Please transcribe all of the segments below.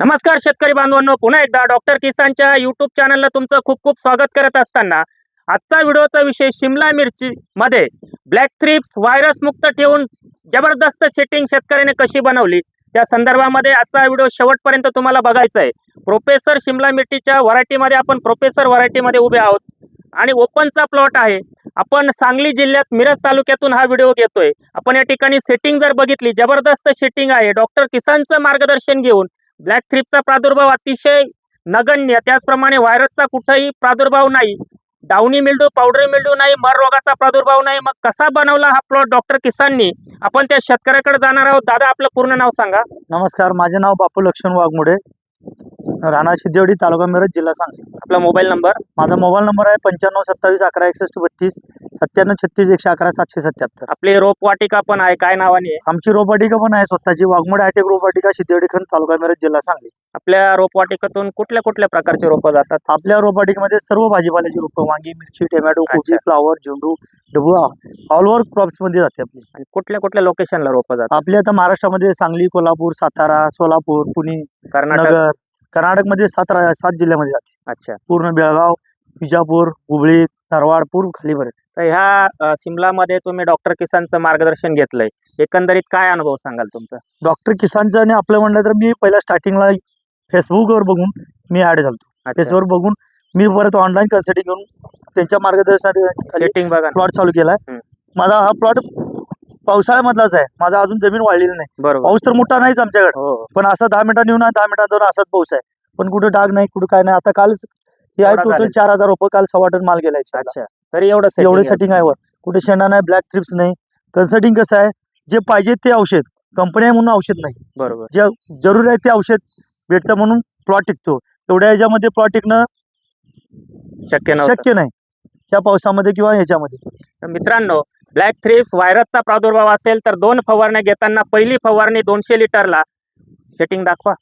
नमस्कार शेतकरी बांधवांनो, पुन्हा एकदा डॉक्टर किसानच्या यूट्यूब चॅनलला तुमचं खूप खूप स्वागत करत असताना आजचा व्हिडिओचा विषय शिमला मिरची मध्ये ब्लॅक थ्रिप्स व्हायरस मुक्त ठेवून जबरदस्त सेटिंग शेतकऱ्याने कशी बनवली त्या संदर्भामध्ये आजचा व्हिडिओ शेवटपर्यंत तुम्हाला बघायचा आहे। प्रोफेसर शिमला मिरचीच्या व्हरायटीमध्ये आपण प्रोफेसर व्हरायटीमध्ये उभे आहोत आणि ओपनचा प्लॉट आहे। आपण सांगली जिल्ह्यात मिरज तालुक्यातून हा व्हिडिओ घेतोय। आपण या ठिकाणी सेटिंग जर बघितली, जबरदस्त सेटिंग आहे। डॉक्टर किसानचं मार्गदर्शन घेऊन ब्लॅक थ्रिप्सचा प्रादुर्भाव अतिशय नगण्य, त्याचप्रमाणे व्हायरसचा कुठेही प्रादुर्भाव नाही, डाउनी मिल्ड्यू पावडरी मिल्ड्यू नाही, मर रोगाचा प्रादुर्भाव नाही। मग कसा बनवला हा प्लॉट डॉक्टर किसाननी, आपण त्या शेतकऱ्याकडे जाणार आहोत। दादा, आपलं पूर्ण नाव सांगा। नमस्कार, माझे नाव बापू लक्ष्मण वाघमोडे, राणा सिद्धेवाडी, तालुका मिरज, जिल्हा सांगली। आपला मोबाईल नंबर? माझा मोबाईल नंबर आहे 9527116132, 9736111777। आपली रोपवाटिका पण आहे, काय नावाने आहे? आमची रोपवाटिका पण आहे स्वतःची, वाघमोडे हायटेक रोपवाटिका, सिद्धेवाडी खंड, तालुका मिरज, जिल्हा सांगली। आपल्या रोपवाटिकेतून कुठल्या कुठल्या प्रकारचे रोपं जातात? आपल्या रोपवाटिकेमध्ये सर्व भाजीपाल्याची रोपं, वांगी, मिरची, टोमॅटो, कोबी, फ्लावर, झेंडू, डबू, ऑल ओव्हर क्रॉप्स मध्ये जाते आपली। आणि कुठल्या कुठल्या लोकेशनला रोपं जातात? आपली आता महाराष्ट्रामध्ये सांगली, कोल्हापूर, सातारा, सोलापूर, पुणे, कर्नाटक? नगर, कर्नाटकमध्ये 7 जिल्ह्यामध्ये जाते। अच्छा, पूर्ण बेळगाव, विजापूर, हुबळी, धारवाड, पूर्ण खालीवर। तर ह्या शिमलामध्ये तुम्ही डॉक्टर किसानचं मार्गदर्शन घेतलंय, एकंदरीत काय अनुभव सांगाल तुमचा? डॉक्टर किसानचं आणि आपलं म्हणलं तर मी पहिला स्टार्टिंगला फेसबुकवर बघून मी ऍड झालो। अच्छा, फेसबुकवर बघून मी परत ऑनलाईन कन्सल्टिंग करून त्यांच्या मार्गदर्शनाखाली सेटिंग बघा ना। प्लॉट चालू केलाय। हम्म. माझा हा प्लॉट पावसाळ्यामधलाच आहे, माझा अजून जमीन वाढलेली नाही। बरोबर, पाऊस तर मोठा नाहीच आमच्याकडे, हो, पण असा 10 मिनिटांनी येऊन 10 मिनिटात जाऊन असाच पाऊस आहे, पण कुठे डाग नाही, कुठे काय नाही। आता कालच हे आहे, एवढा टोटल झालेला. 4000 रुपये, काल 1.25 टन माल गेलाय। अच्छा, तरी एवढं एवढे setting आहे. सेटिंग आहे वर, कुठे शेंडा नाही, ब्लॅक थ्रिप्स नाही। कन्सल्टिंग कसं आहे, जे पाहिजे ते औषध, कंपनी आहे म्हणून औषध नाही, बरोबर, जे जरूर आहे ते औषध भेटतं म्हणून प्लॉट टिकतो। एवढ्या ह्याच्यामध्ये प्लॉट टिकणं शक्य नव्हतं। शक्य नाही, त्या पावसामध्ये किंवा ह्याच्यामध्ये। तर मित्रांनो, ब्लॅक थ्रिप्स व्हायरसचा प्रादुर्भाव असेल तर 2 फवारण्या घेताना पहिली फवारणी 200 लिटरला, सेटिंग दाखवा।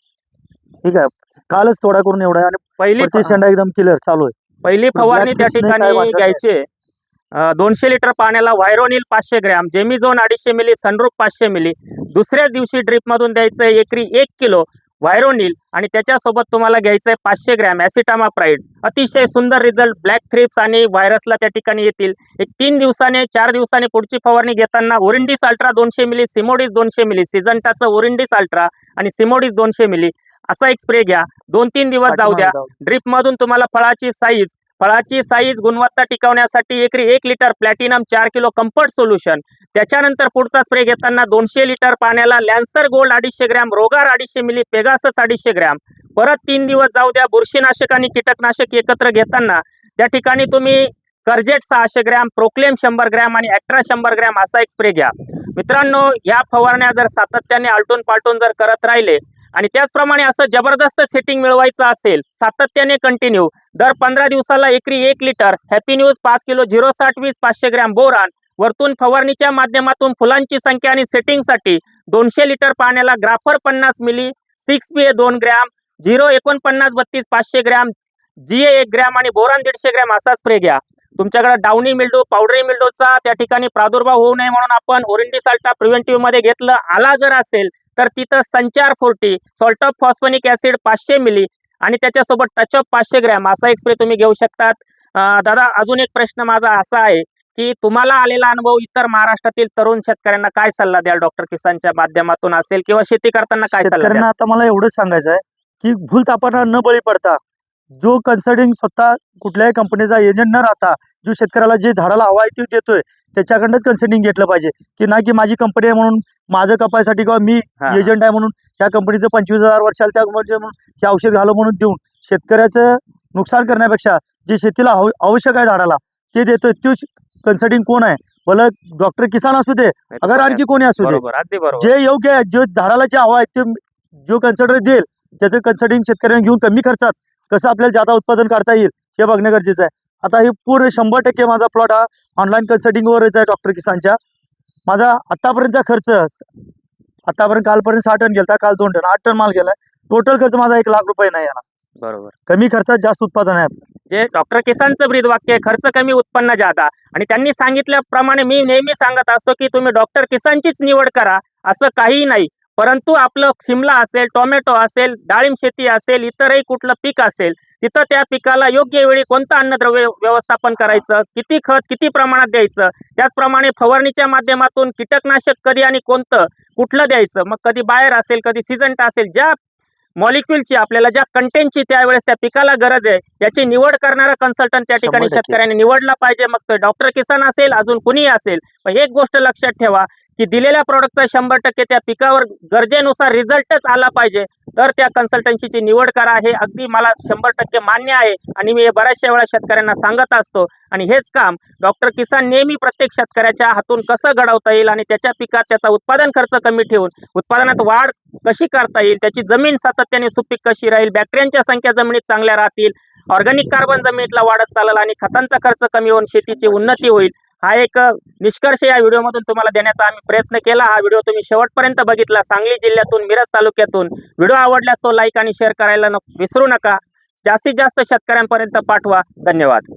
ठीक आहे, कालच थोडा करून एवढा आहे आणि पहिली प्रति शेंडा एकदम क्लिअर चालू आहे। पहिली पण फवारणी black त्या thrips नाही, काय ठिकाणी वाटत घ्यायचे 200 लिटर पाण्याला व्हायरोनिल 500 ग्रॅम, जेमिझोन 250 मिली, सनरूप 500 मिली। दुसऱ्या दिवशी ड्रिप मधून द्यायचं एकरी 1 किलो व्हायरोनिल आणि त्याच्यासोबत तुम्हाला घ्यायचंय 500 ग्रॅम ॲसिटामाप्राइड। अतिशय सुंदर रिझल्ट ब्लॅक थ्रिप्स आणि व्हायरसला त्या ठिकाणी येतील। एक 3 दिवसाने 4 दिवसाने पुढची फवारणी घेताना ओरिंडिस अल्ट्रा 200 मिली, सिमोडिस 200 मिली, सिजंटाचं ओरिंडिस अल्ट्रा आणि सिमोडिस 200 मिली असा एक स्प्रे घ्या। 2-3 दिवस जाऊ द्या। ड्रिप मधून तुम्हाला फळाची साईज गुणवत्ता टिकवण्यासाठी एकरी 1 litre platinum 4 kilo comfort solution. त्याच्यानंतर पुढचा स्प्रे घेताना 200 लिटर पाण्याला लॅन्सर गोल्ड 250 ग्रॅम, रोगार 250 मिली, पेगासस 250 ग्रॅम। परत 3 दिवस जाऊ द्या। बुरशीनाशक आणि कीटकनाशक एकत्र घेताना त्या ठिकाणी तुम्ही कर्जेट 600 ग्रॅम, प्रोक्लेम 100 ग्रॅम आणि ॲक्ट्रा 100 ग्रॅम असा एक स्प्रे घ्या। मित्रांनो, या फवारण्या जर सातत्याने आलटून पालटून जर करत राहिले आणि त्याचप्रमाणे असं जबरदस्त सेटिंग मिळवायचं असेल सातत्याने कंटिन्यू, दर 15 दिवसाला एकरी 1 litre happy news 5 kilo 06020 500 gram boron, वरतून फवारणीच्या माध्यमातून फुलांची संख्या आणि सेटिंगसाठी 200 लिटर पाण्याला ग्राफर 50 मिली, 6PA 2 gram, 04932 500 gram, GA 1 gram आणि बोरान 150 ग्रॅम असा स्प्रे घ्या। तुमच्याकडे डाउनी मिल्ड्यू पावडरी मिल्ड्यूचा त्या ठिकाणी प्रादुर्भाव होऊ नये म्हणून आपण ओरिंडिस अल्ट्रा प्रिव्हेंटिव्ह मध्ये घेतलं। आला जर असेल तर तिथं संचार 40, सॉल्ट ऑफ फॉस्फोनिक ऍसिड 500 मिली आणि त्याच्यासोबत टच ऑफ 500 ग्रॅम असा एक स्प्रे तुम्ही घेऊ शकतात। दादा, अजून एक प्रश्न माझा असा आहे की तुम्हाला आलेला अनुभव इतर महाराष्ट्रातील तरुण शेतकऱ्यांना काय सल्ला द्याल? डॉक्टर किसानच्या माध्यमातून असेल किंवा शेती करताना काय सल्ला शेतकऱ्यांना द्याल? आता मला एवढंच सांगायचं आहे की भूलथापांना न बळी पडता, जो कन्सल्टिंग स्वतः कुठल्याही कंपनीचा एजंट न राहता, जो शेतकऱ्याला जे झाडाला हवा आहे ते देतोय, त्याच्याकडनंच कन्सल्टिंग घेतलं पाहिजे। की नाही की माझी कंपनी आहे म्हणून माझं कपायसाठी किंवा मी हा. एजंट आहे म्हणून त्या कंपनीचं 25,000 वर्षाला त्या कंपनीचं म्हणून हे औषध घालो म्हणून देऊन शेतकऱ्याचं नुकसान करण्यापेक्षा जे शेतीला आवश्यक आहे झाडाला ते देतोय, तोच कन्सल्टिंग कोण आहे? भलं डॉक्टर किसान असू दे, अगर आणखी कोणी असू दे, बरोबर, अगदी बरोबर। जे योग्य आहे, जो झाडाला जे हवा आहे ते जो कन्सल्टर देईल त्याचं कन्सल्टिंग शेतकऱ्यांना घेऊन कमी खर्चात कसं आपल्याला जादा उत्पादन काढता येईल हे बघणं गरजेचं आहे। आता हे पूर्ण 100% माझा प्लॉट हा ऑनलाईन कन्सल्टिंगवरच आहे डॉक्टर किसानच्या। माझा आतापर्यंतचा खर्च, आतापर्यंत कालपर्यंत 6 टन गेलता, काल 2 टन 8 टन माल गेलाय। टोटल खर्च माझा 1 लाख रुपये नाही आला। बरोबर, कमी खर्चात जास्त उत्पादन आहे। जे डॉक्टर किसानचं ब्रीद वाक्य आहे, खर्च कमी उत्पन्न जादा। आणि त्यांनी सांगितल्याप्रमाणे मी नेहमी सांगत असतो की तुम्ही डॉक्टर किसानचीच निवड करा, असं काहीही नाही। परंतु आपलं शिमला असेल, टोमॅटो असेल, डाळिंब शेती असेल, इतरही कुठलं पीक असेल, तिथं त्या पिकाला योग्य वेळी कोणतं अन्नद्रव्य व्यवस्थापन करायचं, किती खत किती प्रमाणात द्यायचं, त्याचप्रमाणे फवारणीच्या माध्यमातून कीटकनाशक कधी आणि कोणतं कुठलं द्यायचं, मग कधी बाहेर असेल कधी सिजंटा असेल, ज्या मॉलिक्युलची आपल्याला ज्या कंटेंटची त्यावेळेस त्या पिकाला गरज आहे याची निवड करणारा कन्सल्टंट त्या ठिकाणी 100% शेतकऱ्यांनी निवडला पाहिजे. मग तो डॉक्टर किसान असेल अजून कुणीही असेल, पण एक गोष्ट लक्षात ठेवा की दिलेल्या प्रॉडक्टचा 100% त्या पिकावर गरजेनुसार रिझल्टच आला पाहिजे, तर त्या कन्सल्टन्सीची निवड करा. हे अगदी मला 100% मान्य आहे आणि मी हे बऱ्याचशा वेळा शेतकऱ्यांना सांगत असतो. आणि हेच काम डॉक्टर किसान नेहमी प्रत्येक शेतकऱ्याच्या हातून कसं घडवता येईल आणि त्याच्या पिकात त्याचा उत्पादन खर्च कमी ठेवून उत्पादनात वाढ कशी करता येईल, त्याची जमीन सातत्याने सुपीक कशी राहील, बॅक्टेरियांच्या संख्या जमिनीत चांगल्या राहतील, ऑर्गॅनिक कार्बन जमिनीतला वाढत चालेल आणि खतांचा खर्च कमी होऊन शेतीची उन्नती होईल, हा एक निष्कर्ष या व्हिडिओमधून तुम्हाला देण्याचा आम्ही प्रयत्न केला. हा व्हिडिओ तुम्ही शेवटपर्यंत बघितला. सांगली जिल्ह्यातून मिरज तालुक्यातून व्हिडिओ आवडल्यास तो लाईक आणि शेअर करायला विसरू नका. जास्तीत जास्त शेतकऱ्यांपर्यंत पाठवा. धन्यवाद.